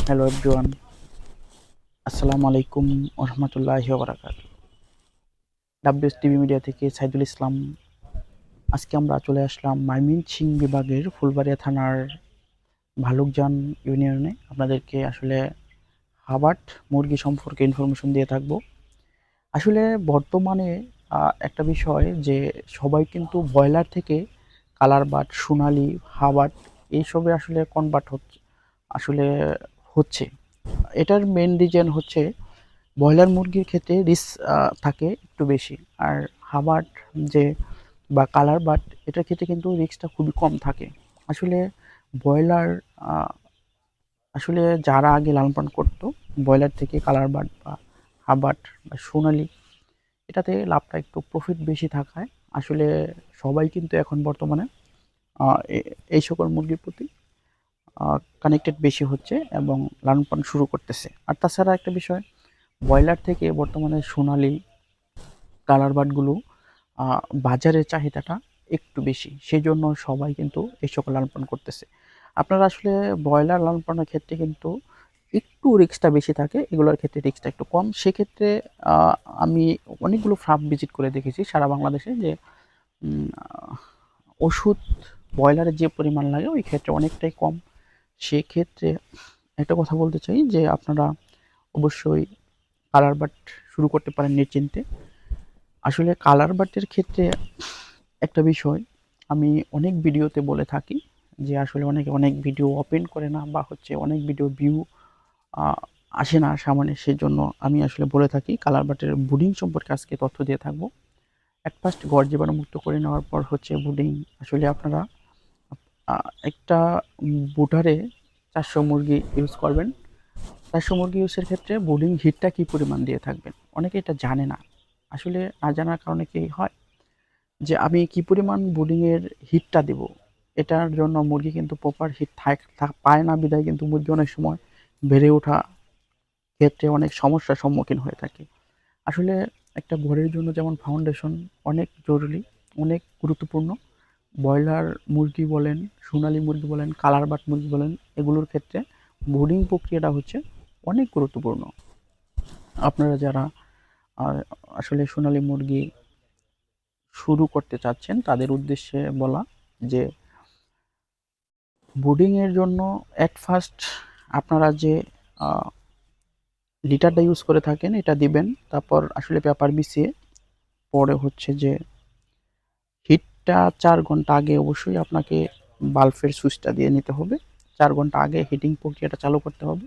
Hello everyone, আসসালামু আলাইকুম ওরহমতুল্লাহি ওবারাকাতুহু। ডাব্লিউএস টিভি মিডিয়া থেকে সাইদুল ইসলাম। আজকে আমরা চলে আসলাম ময়মনসিংহ বিভাগের ফুলবাড়িয়া থানার ভালুকজান ইউনিয়নে। আপনাদেরকে আসলে হাবাট মুরগি সম্পর্কে ইনফরমেশন দিয়ে থাকবো। আসলে বর্তমানে একটা বিষয় যে সবাই কিন্তু ব্রয়লার থেকে কালার বাট, সোনালি, হাবাট এইসবে আসলে কনভার্ট হচ্ছে। এটার মেইন রিজন হচ্ছে ব্রয়লার মুরগির ক্ষেত্রে রিস্ক থাকে একটু বেশি। আর হাবাট যে বা কালার বাট এটার ক্ষেত্রে কিন্তু রিস্কটা খুবই কম থাকে। আসলে ব্রয়লার আসলে যারা আগে লালন পালন করতো ব্রয়লার থেকে কালার বাট বা হাবাট বা সোনালি, এটাতে লাভটা একটু প্রফিট বেশি থাকায় আসলে সবাই কিন্তু এখন বর্তমানে এই সকল মুরগির প্রতি কানেক্টেড বেশি হচ্ছে এবং লালন পালন শুরু করতেছে। আর তাছাড়া একটা বিষয়, ব্রয়লার থেকে বর্তমানে সোনালি কালার বাটগুলো বাজারের চাহিদাটা একটু বেশি। সেজন্য সবাই কিন্তু এই সকল লালন পালন করতেছে। আপনারা আসলে ব্রয়লার লালন পালনের ক্ষেত্রে কিন্তু একটু রিস্কটা বেশি থাকে, এগুলোর ক্ষেত্রে রিস্কটা একটু কম। সেক্ষেত্রে আ আমি অনেকগুলো ফার্ম ভিজিট করে দেখেছি সারা বাংলাদেশে যে উম আ ওষুধ ব্রয়লারের যে পরিমাণ লাগে ওই ক্ষেত্রে অনেকটাই কম। সেক্ষেত্রে একটা কথা বলতে চাই যে আপনারা অবশ্যই কালার বাট শুরু করতে পারেন নিশ্চিন্তে। আসলে কালার বাটের ক্ষেত্রে একটা বিষয় আমি অনেক ভিডিওতে বলে থাকি যে আসলে অনেকে অনেক ভিডিও ওপেন করে না বা অনেক ভিডিও ভিউ আসে না সামনে। সেজন্য আমি আসলে বলে থাকি কালার বাটের ব্রুডিং সম্পর্কে আজকে তথ্য দিয়ে থাকবো। এট ফার্স্ট ঘর জীবাণুমুক্ত করে নেওয়ার পর ব্রুডিং। আসলে আপনারা আ একটা ব্রুডারে ৪০০ মুরগি ইউজ করবেন। ৪০০ মুরগি ইউজের ক্ষেত্রে ব্রুডিং হিটটা কি পরিমাণ দিয়ে থাকবেন? অনেকে এটা জানে না। আসলে না জানার কারণে কি হয় যে আমি কি পরিমাণ ব্রুডিংয়ের হিটটা দেব, এটার জন্য মুরগি কিন্তু প্রপার হিট পায় না বিধায় কিন্তু মুরগি অনেক সময় বেড়ে ওঠা ক্ষেত্রে অনেক সমস্যার সম্মুখীন হয়ে থাকে। আসলে একটা ঘরের জন্য যেমন ফাউন্ডেশন অনেক জরুরি, অনেক গুরুত্বপূর্ণ। ব্রয়লার মুরগি বলেন, সোনালী মুরগি বলেন, কালার বাট মুরগি বলেন, এগুলোর ক্ষেত্রে ব্রুডিং প্রক্রিয়াটা হচ্ছে অনেক গুরুত্বপূর্ণ। আপনারা যারা আ আসলে সোনালী মুরগি শুরু করতে চাচ্ছেন তাদের উদ্দেশ্যে বলা যে ব্রুডিং এর জন্য এট ফার্স্ট আপনারা যে আ লিটারটা ইউজ করে থাকেন এটা দিবেন। তারপর আসলে পেপার বিছিয়ে পরে যে হিটটা ৪ ঘন্টা আগে অবশ্যই আপনাকে বাল্বের সুইচটা দিয়ে নিতে হবে। ৪ ঘন্টা আগে হিটিং প্রক্রিয়াটা চালু করতে হবে।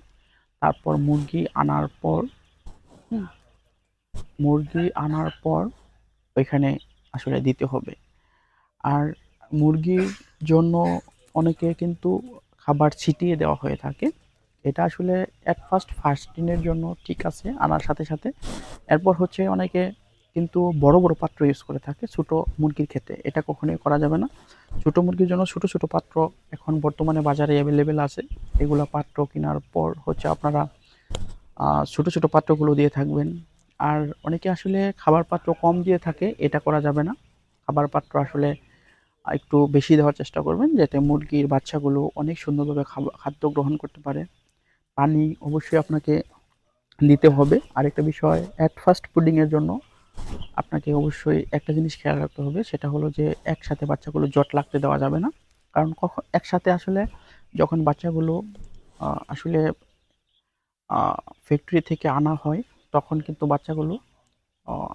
তারপর মুরগি আনার পর হুম, মুরগি আনার পর ওইখানে আসলে দিতে হবে। আর মুরগির জন্য অনেকে কিন্তু খাবার ছিটিয়ে দেওয়া হয়ে থাকে। এটা আসলে এট ফার্স্ট দিনের জন্য ঠিক আছে আনার সাথে, সাথে। এরপর অনেকে কিন্তু বড়, বড় পাত্র ইউজ করে থাকে ছোট মুরগির ক্ষেত্রে। এটা কখনোই করা যাবে না। ছোট মুরগির জন্য ছোট, ছোট পাত্র এখন বর্তমানে বাজারে এভেইলেবল আছে। এগুলা পাত্র কেনার পর আপনারা ছোট, ছোট পাত্রগুলো দিয়ে থাকবেন। আর অনেকে আসলে খাবার পাত্র কম দিয়ে থাকে, এটা করা যাবে না। খাবার পাত্র আসলে একটু বেশি দেওয়ার চেষ্টা করবেন যাতে মুরগির বাচ্চাগুলো অনেক সুন্দরভাবে খাদ্য গ্রহণ করতে পারে। পানি অবশ্যই আপনাকে দিতে হবে। আরেকটা বিষয়, এট ফার্স্ট পুডিং এর জন্য আপনাকে অবশ্যই একটা জিনিস খেয়াল রাখতে হবে, সেটা হলো যে একসাথে বাচ্চাগুলো জট লাগতে দেওয়া যাবে না। কারণ একসাথে আসলে যখন বাচ্চাগুলো আসলে আ ফ্যাক্টরি থেকে আনা হয় তখন কিন্তু বাচ্চাগুলো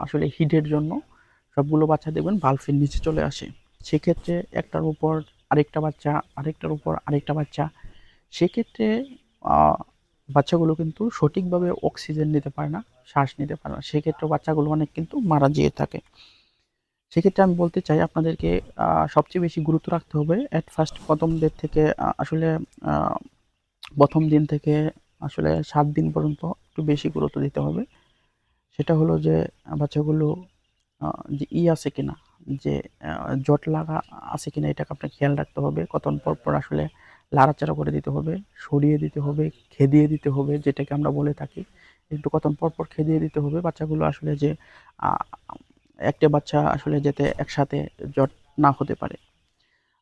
আসলে হিটের জন্য সবগুলো বাচ্চা দেখবেন বাল্বের নিচে চলে আসে। সেক্ষেত্রে একটার উপর আরেকটা বাচ্চা, আরেকটার উপর আরেকটা বাচ্চা। সেক্ষেত্রে আ বাচ্চাগুলো কিন্তু সঠিকভাবে অক্সিজেন নিতে পারে না, শ্বাস নিতে পারে না। সেক্ষেত্রে বাচ্চাগুলো অনেক কিন্তু মারা যেয়ে থাকে। সেক্ষেত্রে আমি বলতে চাই আপনাদেরকে আ সবচেয়ে বেশি গুরুত্ব রাখতে হবে এট ফার্স্ট ১ম ডেট থেকে আসলে আ ১ম দিন থেকে আসলে ৭ দিন পর্যন্ত একটু বেশি গুরুত্ব দিতে হবে। সেটা হলো যে বাচ্চাগুলো আ যে আছে কিনা, যে জট লাগা আছে কিনা এটাকে আপনাকে খেয়াল রাখতে হবে। কতক্ষণ পর, পর আসলে লাড়াচাড়া করে দিতে হবে, সরিয়ে দিতে হবে, খেদিয়ে দিতে হবে যেটাকে আমরা বলে থাকি। একটু কতক্ষণ পর, পর খেদিয়ে দিতে হবে। বাচ্চাগুলো আসলে যে আ একটা বাচ্চা আসলে যাতে একসাথে জট না হতে পারে।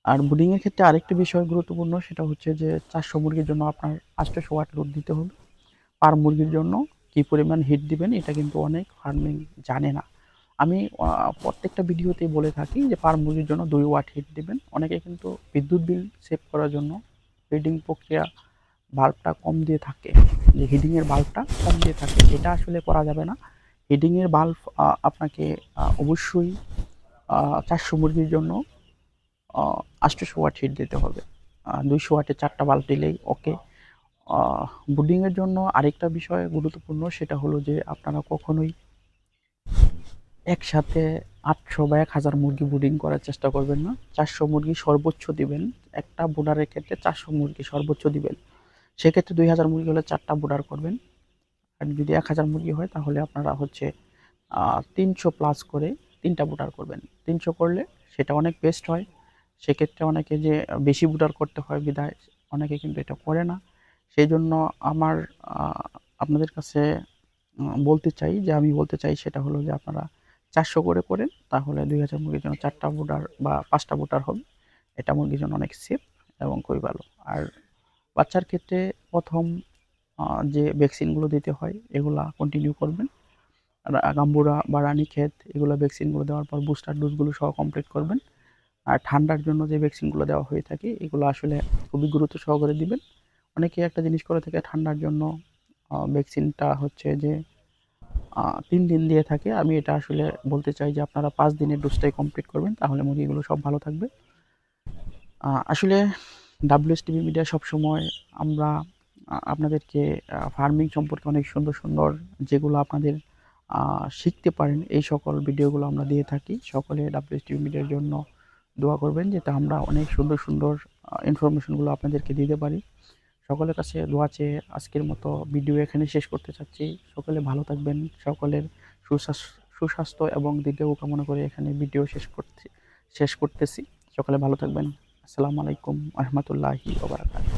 আর ব্রুডিংয়ের ক্ষেত্রে আরেকটি বিষয় গুরুত্বপূর্ণ, সেটা হচ্ছে যে 400 মুরগির জন্য আপনার 800 ওয়াট লোড দিতে হবে। পার মুরগির জন্য কী পরিমাণ হিট দিবেন এটা কিন্তু অনেক ফার্মিং জানে না। আমি প্রত্যেকটা ভিডিওতেই বলে থাকি যে পার মুরগির জন্য 2 ওয়াট হিট দিবেন। অনেকে কিন্তু বিদ্যুৎ বিল সেভ করার জন্য হিটিং প্রক্রিয়া বাল্বটা কম দিয়ে থাকে, যে হিটিংয়ের বাল্বটা কম দিয়ে থাকে। এটা আসলে করা যাবে না। হিটিংয়ের বাল্ব আপনাকে অবশ্যই 400 মুরগির জন্য 800 ওয়াট হিট দিতে হবে। 200 ওয়াটে 4টা বাল্ব দিলেই ওকে। ব্রুডিংয়ের জন্য আরেকটা বিষয় গুরুত্বপূর্ণ, সেটা হলো যে আপনারা কখনোই একসাথে 800 বা 1000 মুরগি ব্রুডিং করার চেষ্টা করবেন না। 400 মুরগি সর্বোচ্চ দিবেন। একটা ব্রুডারের ক্ষেত্রে 400 মুরগি সর্বোচ্চ দিবেন। সেক্ষেত্রে 2000 মুরগি হলে 4টা ব্রুডার করবেন। আর যদি 1000 মুরগি হয় তাহলে আপনারা হচ্ছে 300 প্লাস করে 3টা ব্রুডার করবেন। 300 করলে সেটা অনেক বেস্ট হয়। সেক্ষেত্রে অনেকে যে বেশি ব্রুডার করতে হয় বিধায় অনেকে কিন্তু এটা করে না। সেইজন্য আমার আ আপনাদের কাছে আমি বলতে চাই সেটা হলো যে আপনারা 400 করে করেন, তাহলে 2000 মুরগির জন্য 4টা ব্রুডার বা 5টা ব্রুডার হবে। এটা মুরগির জন্য অনেক সেফ এবং খুবই ভালো। আর বাচ্চার ক্ষেত্রে ১ম আ যে ভ্যাকসিনগুলো দিতে হয় এগুলা কন্টিনিউ করবেন। গাম্বুরা বা রানীক্ষেত এগুলো ভ্যাকসিনগুলো দেওয়ার পর বুস্টার ডোজগুলো সহ কমপ্লিট করবেন। আর ঠান্ডার জন্য যে ভ্যাকসিনগুলো দেওয়া হয়ে থাকে এগুলো আসলে খুবই গুরুত্ব সহকারে দিবেন। অনেকে একটা জিনিস করে থাকে, ঠান্ডার জন্য ভ্যাকসিনটা হচ্ছে যে ৩ দিন দিয়ে থাকে। আমি এটা আসলে বলতে চাই যে আপনারা ৫ দিনের ডোজটাই কমপ্লিট করবেন, তাহলে মুরগিগুলো সব ভালো থাকবে। আসলে WSTV মিডিয়া সবসময় আমরা আপনাদেরকে ফার্মিং সম্পর্কে অনেক সুন্দর, সুন্দর যেগুলো আপনাদের শিখতে পারেন এই সকল ভিডিওগুলো আমরা দিয়ে থাকি। সকলে WSTV মিডিয়ার জন্য দোয়া করবেন যাতে আমরা অনেক সুন্দর, সুন্দর ইনফরমেশনগুলো আপনাদেরকে দিতে পারি। সকলের কাছে দোয়া চেয়ে আজকের মতো ভিডিও এখানেই শেষ করতে চাচ্ছি। সকলে ভালো থাকবেন। সকলের সুস্বাস্থ্য এবং দীর্ঘায়ু কামনা করে এখানে ভিডিও শেষ করতেছি। সকলে ভালো থাকবেন। আসসালামু আলাইকুম ওয়া রাহমাতুল্লাহি ওয়া বারাকাতুহু।